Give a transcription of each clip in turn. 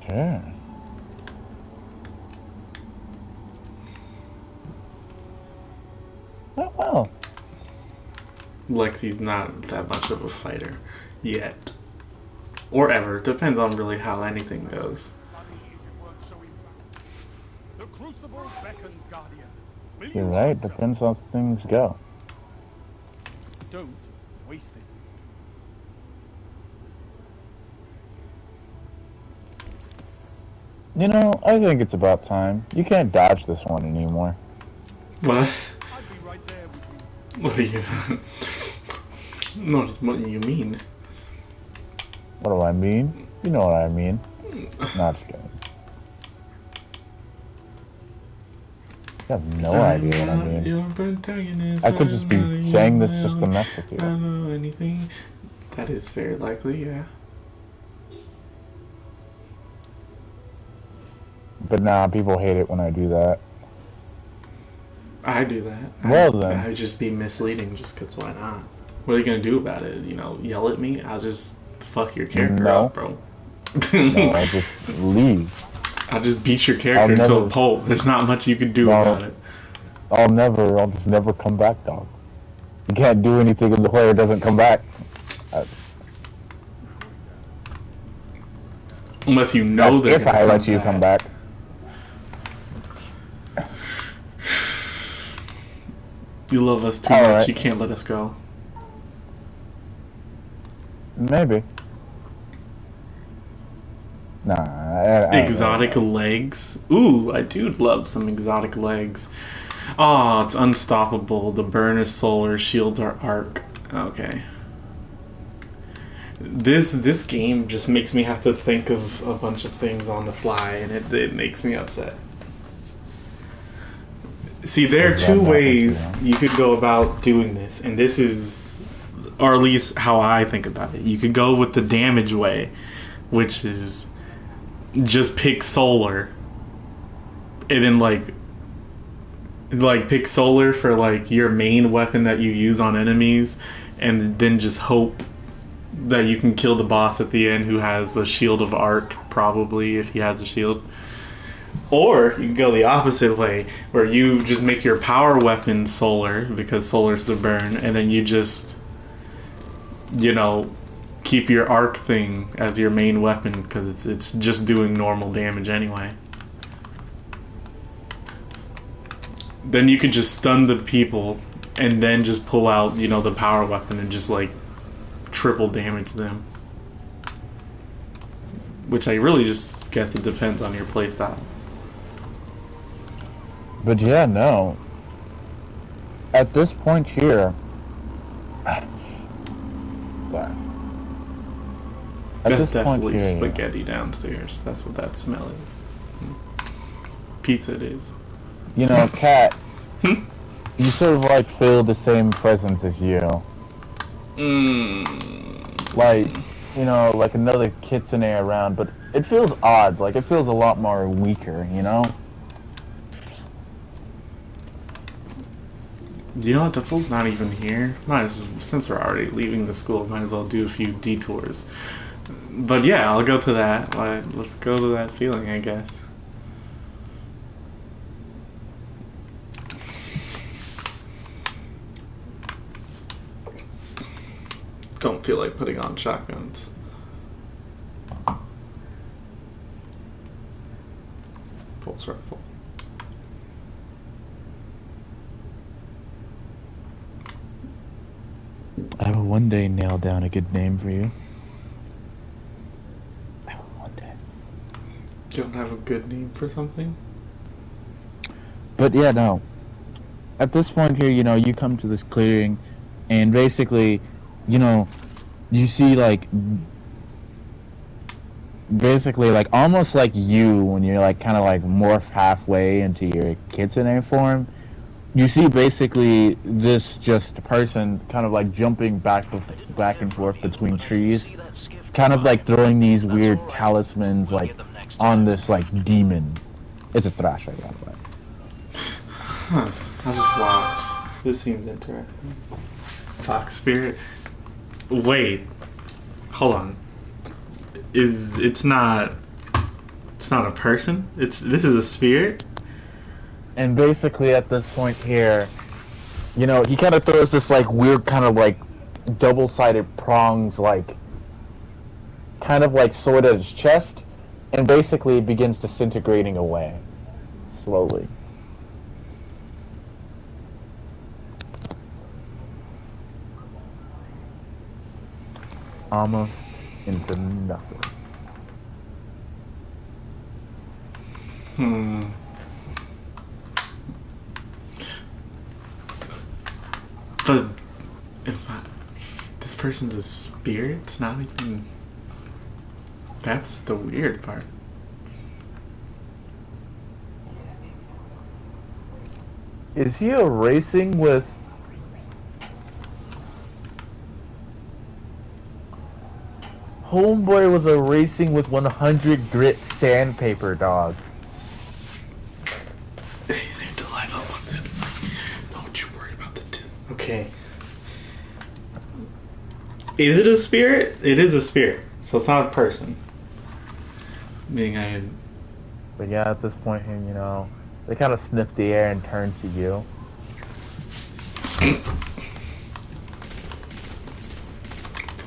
Sure. Oh, well. Lexi's not that much of a fighter yet. Or ever. Depends on really how anything goes. The crucible beckons, Guardian. Will You're you right. answer? Depends on how things go. Don't waste it. You know, I think it's about time. You can't dodge this one anymore. What? I'd be right there with you. What do you... what do you mean? What do I mean? You know what I mean. Not just kidding. You have no idea what I mean. Your protagonist. I could just be saying this just to mess with I you. don't know anything. That is very likely, yeah. But nah, people hate it when I do that. I do that. Well then. I'd just be misleading just because why not? What are you going to do about it? You know, yell at me? I'll just fuck your character up, bro. No, I'll just leave. I'll just beat your character into a pulp. There's not much you can do about it. I'll just never come back, dog. You can't do anything if the player doesn't come back. Unless you know they're if I let you come back. You love us too much. Right. You can't let us go. Maybe. Nah. Exotic legs. Ooh, I do love some exotic legs. Oh, it's unstoppable. The burn is solar. Shields are arc. Okay. This game just makes me have to think of a bunch of things on the fly, and it makes me upset. See, there are two ways you could go about doing this, and this is, or at least how I think about it. You could go with the damage way, which is just pick solar, and then like pick solar for like your main weapon that you use on enemies, and then just hope that you can kill the boss at the end who has a shield of arc, probably, if he has a shield. Or you can go the opposite way, where you just make your power weapon solar, because solar's the burn, and then you just, you know, keep your arc thing as your main weapon, because it's just doing normal damage anyway. Then you could just stun the people, and then just pull out, you know, the power weapon and just, like, triple damage them. Which I really just guess it depends on your playstyle. But yeah, no. At this point here... Sorry. That's definitely spaghetti downstairs. That's what that smell is. Pizza it is. You know, Kat, you sort of like feel the same presence as you. Like, you know, like another kitsune around, but it feels odd. Like, it feels a lot more weaker, you know? You know what, the fool's not even here. Since we're already leaving the school, might as well do a few detours. But yeah, I'll go to that. Let's go to that feeling, I guess. Don't feel like putting on shotguns. Pulse rifle. I will one day nail down a good name for you. I will one day. You don't have a good name for something? But yeah, no. At this point here, you know, you come to this clearing, and basically, you know, you see like, basically like almost like you when you're like kind of like morph halfway into your kitsune form. You see basically this just person kind of like jumping back and forth between trees, kind of like throwing these weird talismans like on this like demon. It's a thrash right now. Huh. I'll just watch. This seems interesting. Fox Spirit. Wait. Hold on. It's not It's not a person. This is a spirit. And basically at this point here, he kind of throws this like weird kind of like double-sided prongs like kind of like sword at his chest, and basically begins disintegrating away slowly. Almost into nothing. But this person's a spirit? It's not even. That's the weird part. Is he erasing with... Homeboy was erasing with 100 grit sandpaper, dog. They have to live up on it. Don't you worry about the Okay. Is it a spirit? It is a spirit. So it's not a person. But yeah, at this point, they kind of sniff the air and turn to you.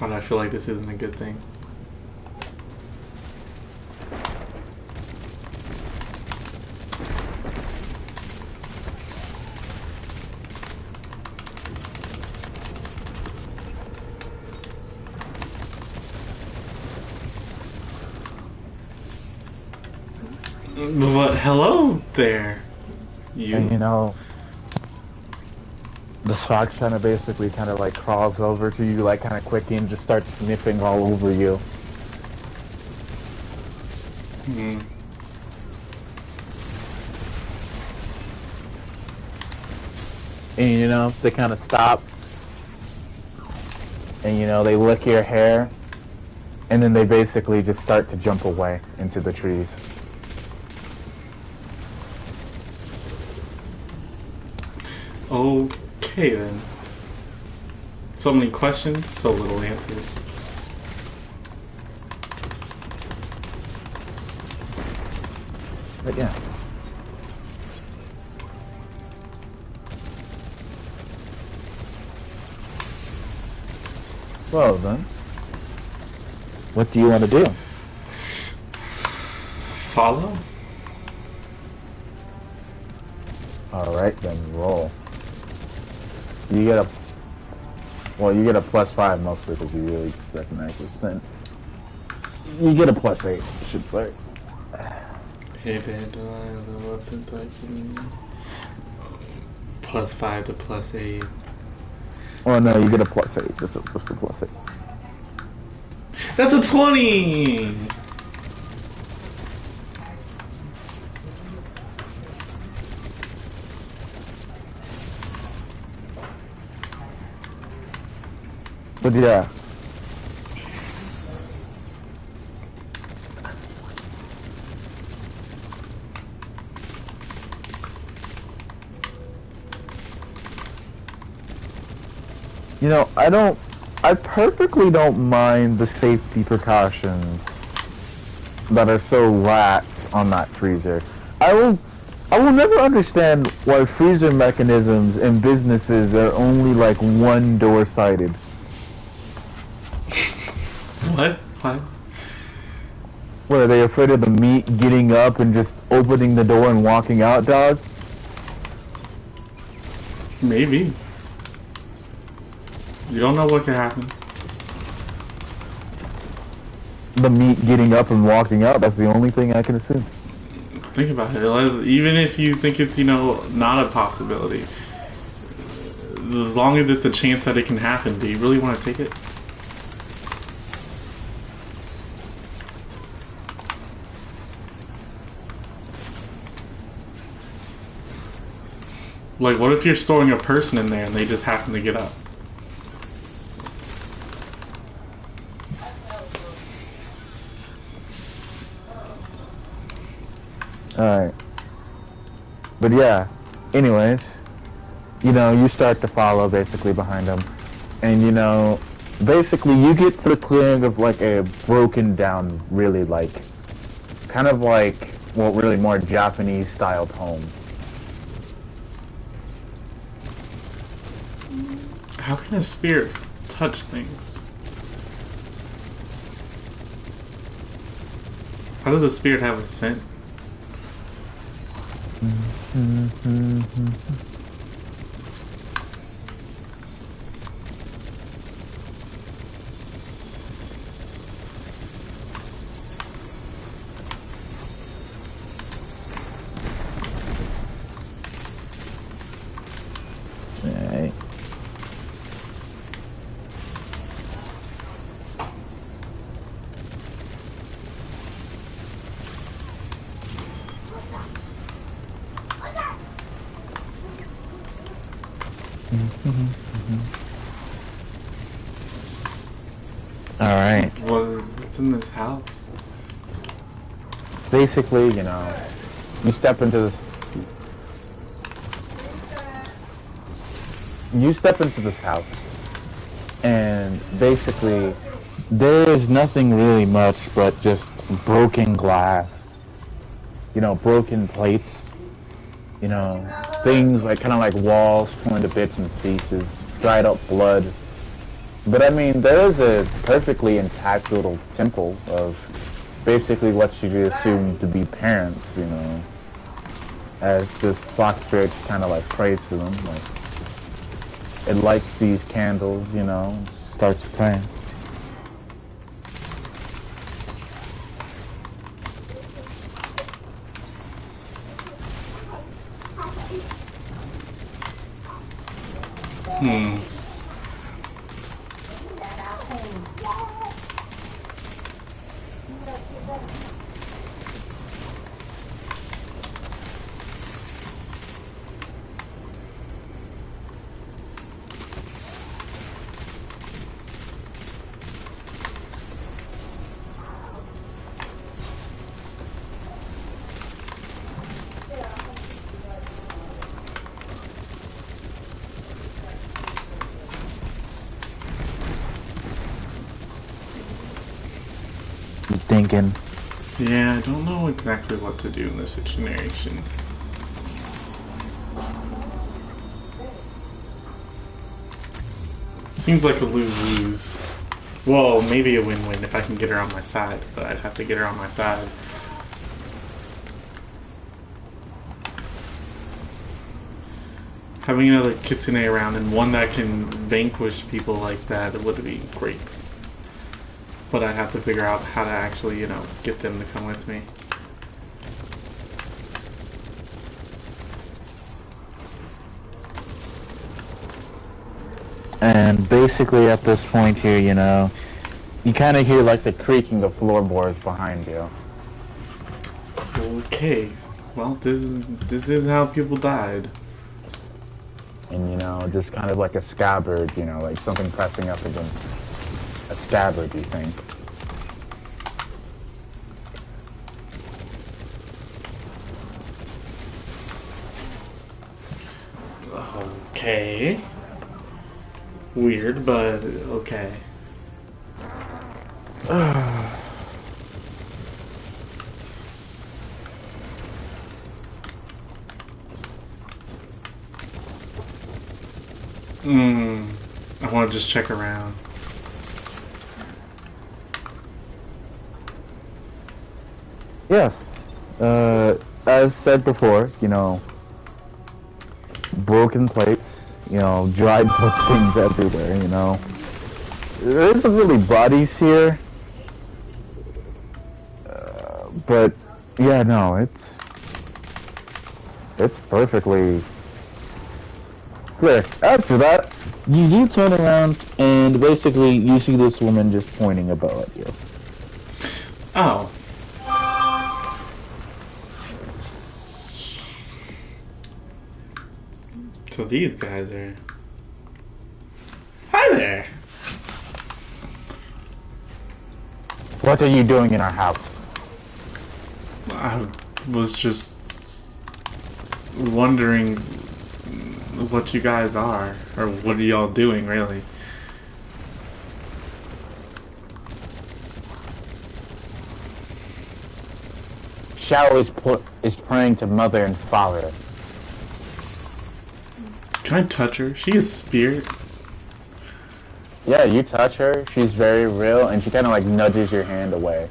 God, I feel like this isn't a good thing. But hello there, you. And the fox kind of basically kind of like crawls over to you like kind of quickly and just starts sniffing all over you. And they kind of stop, and they lick your hair, and then they basically just start to jump away into the trees. Okay then. So many questions, so little answers. But yeah. Well then, what do you want to do? Follow? Alright then, roll. You get a +5 mostly because you really recognize the scent. You get a +8, I should say. Hey, dandelion, the weapon type. +5 to +8. Oh no, you get a +8, just a +8. That's a 20! But yeah. I perfectly don't mind the safety precautions that are so lax on that freezer. I will never understand why freezer mechanisms in businesses are only like one door sided. What? What, are they afraid of the meat getting up and just opening the door and walking out, dog? Maybe. You don't know what could happen. The meat getting up and walking out, that's the only thing I can assume. Think about it. Even if you think it's, not a possibility, as long as it's a chance that it can happen, do you really want to take it? Like, what if you're storing a person in there and they just happen to get up? Alright. But yeah, anyways, you start to follow basically behind them. And basically you get to the clearing of like a broken down, really like kind of like, well, really more Japanese-styled home. How can a spirit touch things? How does a spirit have a scent? Alright. Alright. What's in this house? Basically, you know, you step into this house, and basically there is nothing really much but just broken glass, you know, broken plates, you know, things like kind of like walls torn to bits and pieces, dried up blood. But I mean, there is a perfectly intact little temple of basically what you assume to be parents, you know, as this fox spirit kind of like prays to them, like it lights these candles, you know, starts praying. Thinking. Yeah, I don't know exactly what to do in this situation. Seems like a lose-lose. Well, maybe a win-win if I can get her on my side, but I'd have to get her on my side. Having another kitsune around and one that can vanquish people like that would be great. But I'd have to figure out how to actually, you know, get them to come with me. And basically at this point here, you know, you kind of hear like the creaking of floorboards behind you. Okay, well, this is how people died. And, you know, just kind of like a scabbard, you know, like something pressing up against a scabbard, you think. Okay. Weird, but okay. I want to just check around. Yes. As said before, you know, broken plates, you know, dried bloodstains everywhere, you know. There isn't really bodies here. But, yeah, no, it's perfectly clear. As for that, you do turn around and basically you see this woman just pointing a bow at you. Oh. So these guys are... Hi there! What are you doing in our house? I was just wondering what you guys are, or what are y'all doing, really? shadow is praying to mother and father. Can I touch her? She is spirit. Yeah, you touch her, she's very real, and she kind of like nudges your hand away.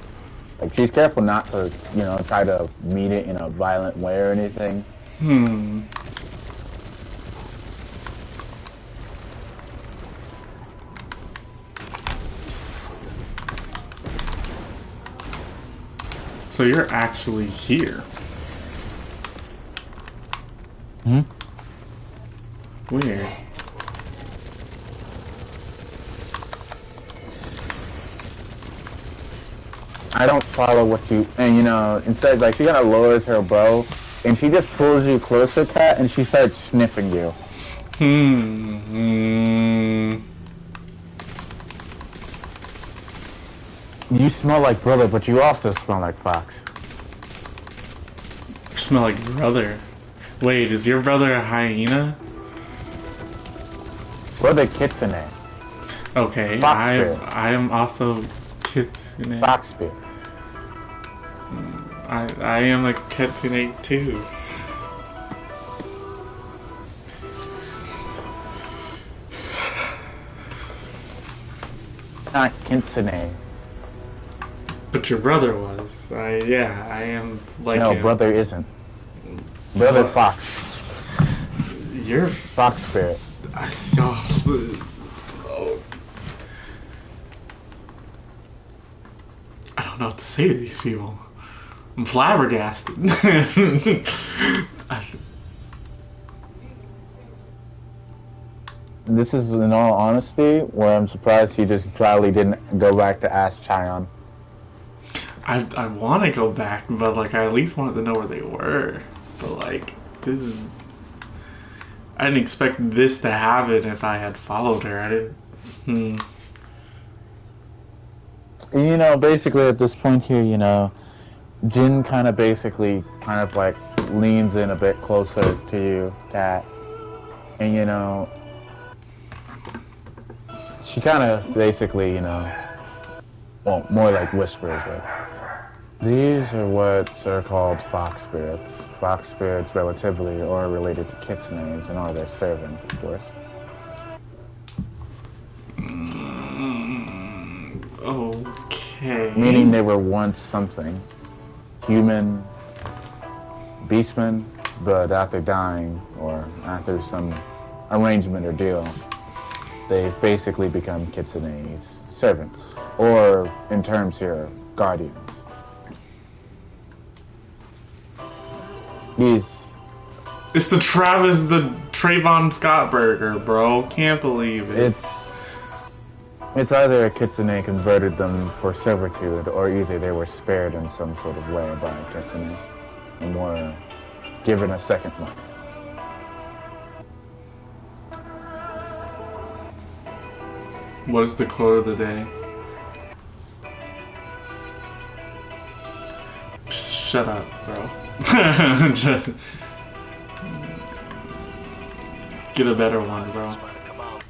Like, she's careful not to, you know, try to meet it in a violent way or anything. So you're actually here. Weird. I don't follow what you, and you know, instead, like, she kind of lowers her bow, and she just pulls you closer, Kat, and she starts sniffing you. You smell like brother, but you also smell like Fox. You smell like brother. Wait, is your brother a hyena? Brother Kitsune. Okay, I am also Kitsune. Fox spirit. I am a Kitsune too. Not Kitsune. But your brother was. Yeah, I am like No, him. brother isn't. Brother Fox. You're Fox spirit. Oh. I don't know what to say to these people. I'm flabbergasted. This is in all honesty where I'm surprised he just probably didn't go back to ask Chion. I want to go back, but like I at least wanted to know where they were. But like this is, I didn't expect this to happen if I had followed her. I didn't. You know, basically at this point here, you know, Jin kind of like leans in a bit closer to you, Kat, and you know, she kind of basically, you know, well, more like whispers, like, these are what are called fox spirits. Fox spirits relatively are related to kitsunes and are their servants, of course. Okay. Meaning they were once something. Human, beastmen, but after dying, or after some arrangement or deal, they've basically become kitsune's servants. Or, in terms here, guardians. These... It's the Trayvon Scott burger, bro. Can't believe it. It's either a kitsune converted them for servitude, or either they were spared in some sort of way by a kitsune and were given a second life. What is the quote of the day? Shut up, bro. Get a better one, bro.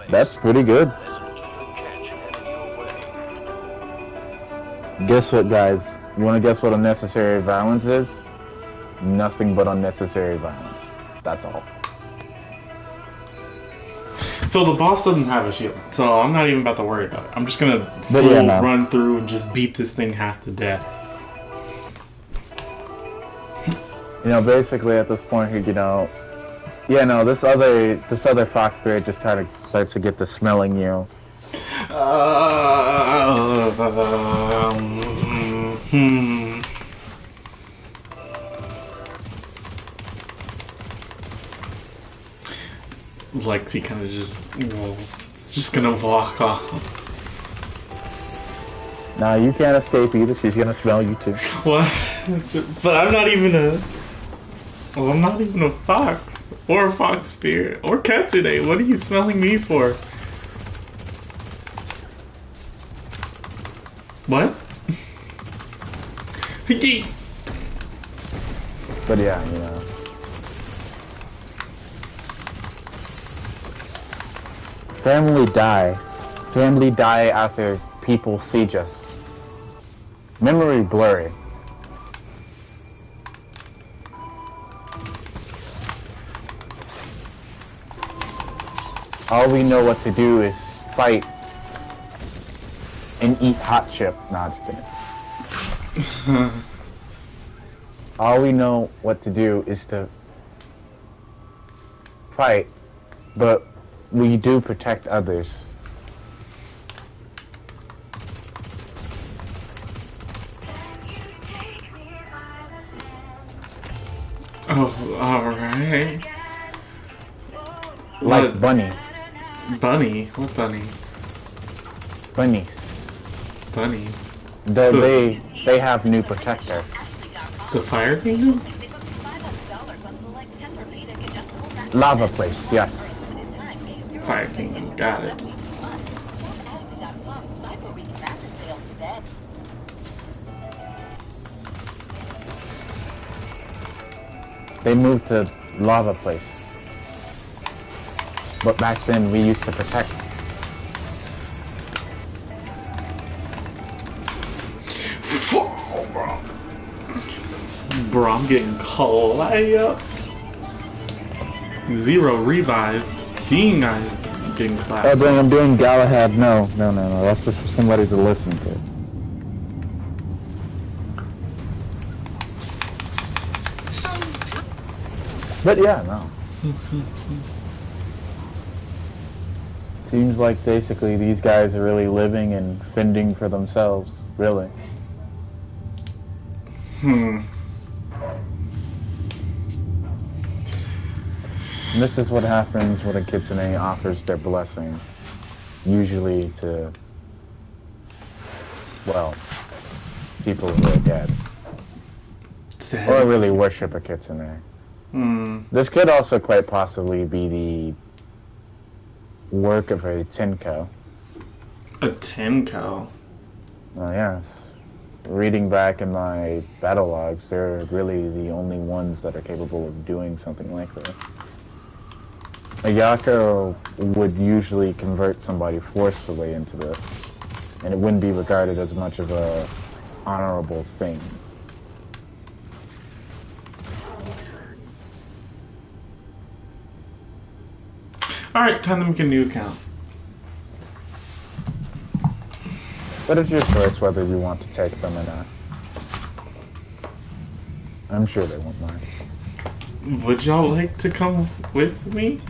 That's pretty good. Guess what, guys? You want to guess what unnecessary violence is? Nothing but unnecessary violence. That's all. So the boss doesn't have a shield, so I'm not even about to worry about it. I'm just gonna run through and just beat this thing half to death. You know, basically at this point here, you know, yeah, no, this other fox spirit just starts to get to smelling you. Lexi kind of just gonna walk off. Nah, you can't escape either. She's gonna smell you too. What? But I'm not even a fox or a fox spirit or Katsune. What are you smelling me for? What? But yeah, you know. Family die. Family die after people siege us. Memory blurry. All we know what to do is fight and eat hot chips. Nah, just kidding. All we know what to do is to fight, but we do protect others. Oh, alright. Like What? Bunny. Bunny? What bunny? Bunnies. Bunnies? They have new protector. The Fire Kingdom? Lava place, yes. Fire Kingdom, got it. They moved to lava place. But back then we used to protect. Bro, I'm getting clapped. 0 revives. Dean, I'm getting clapped. Oh, dang, I'm doing Galahad. No. That's just for somebody to listen to. But yeah, no. Seems like basically these guys are really living and fending for themselves, really. And this is what happens when a kitsune offers their blessing. Usually to, well, people who are dead. Or really worship a kitsune. This could also quite possibly be the work of a tenko. A tenko? Oh, yes. Reading back in my battle logs, they're really the only ones that are capable of doing something like this. A yako would usually convert somebody forcefully into this, and it wouldn't be regarded as much of a honorable thing. Alright, time to make a new account. But it's your choice whether you want to take them or not. I'm sure they won't mind. Would y'all like to come with me?